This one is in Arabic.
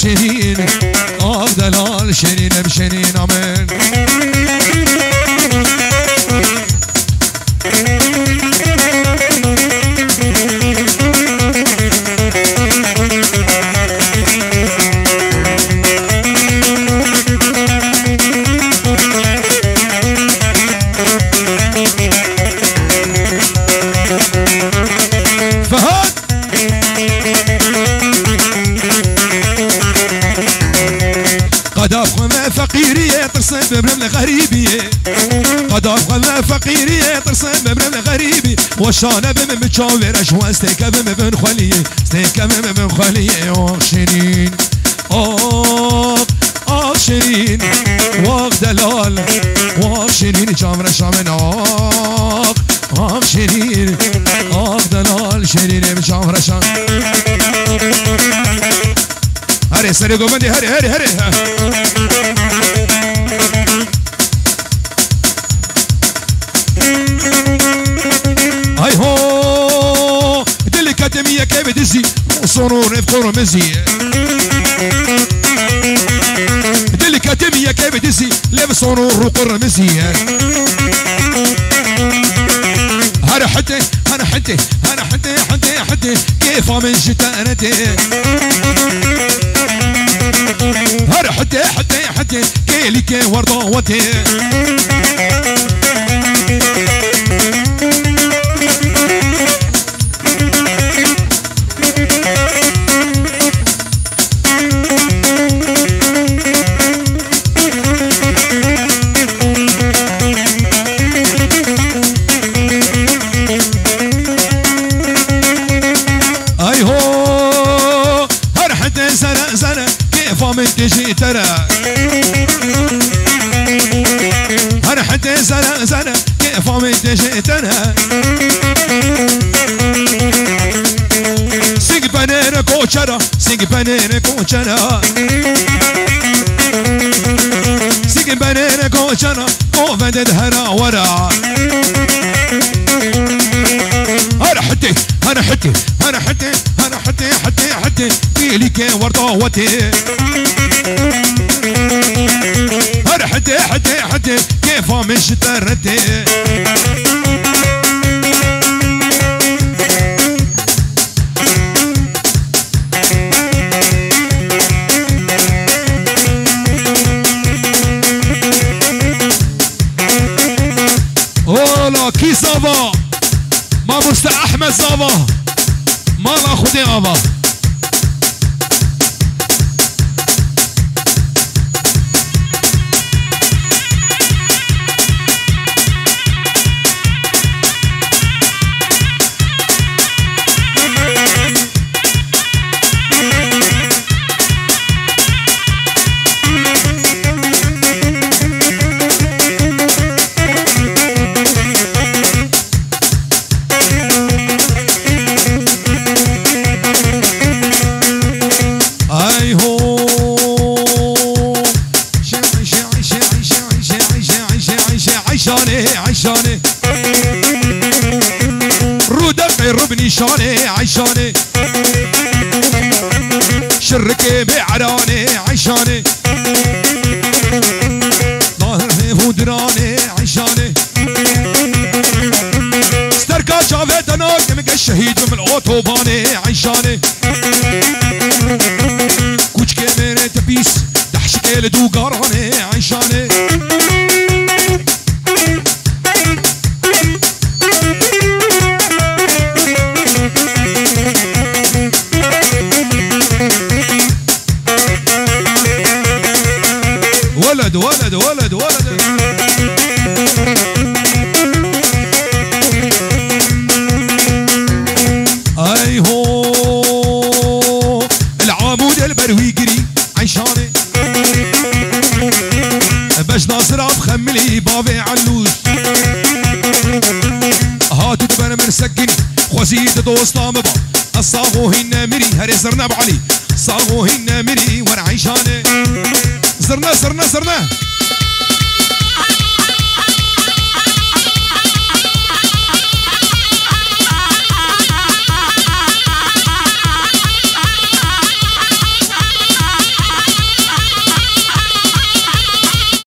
شيرين دلال شيرين بشيرين امين فقيرية ترسم ببرم غريبية قد أفغل فقيرية ترسم ببرم غريبي وشانة بمن بتشاور أشوى استيكا بمن خلية استيكا بمن خلية آخ شيرين آخ شيرين واخ دلال واخ شيرين جامرة شامن آخ شيرين آخ دلال شيرين بجامرة شامن هري سري قومندي هري هاي هو دلي كاتمية كيف دزي وصنور نفقر مزي دلي كاتمية كيف دزي لف صنور وقر مزي هر حتى كيف من شتانتي هر حتى كيلي كي وردوتي من تجي ترى هر حتى زنا كيف من تجي ترى سيق بنير كوشرا سيق بنير كوشرا سيق بنير كوشرا كوفدد هرا ورا هر حتى فيلي كي وردوتي هر حتى كيف مش تردي اولا كي صافا ما مست احمد صافا ما لا خدي غابا عيشاني رودق ربني شاني عيشاني شركي بعراني عيشاني ظاهر في فودراني عيشاني استركا شافت انا كمك الشهيد من الاوتوباني عيشاني كوش كاميرا تبيس دحشك لدوقاراني عيشاني ولد اي هو العمود البروي قري عيشاني باش ناصر بخملي بابي علوش هاتو تبان مرسكني خوزيت دوستا مبا الصاغو هنا مري هري زرنا بعلي صاغو هنا مري وانا عيشاني زرنا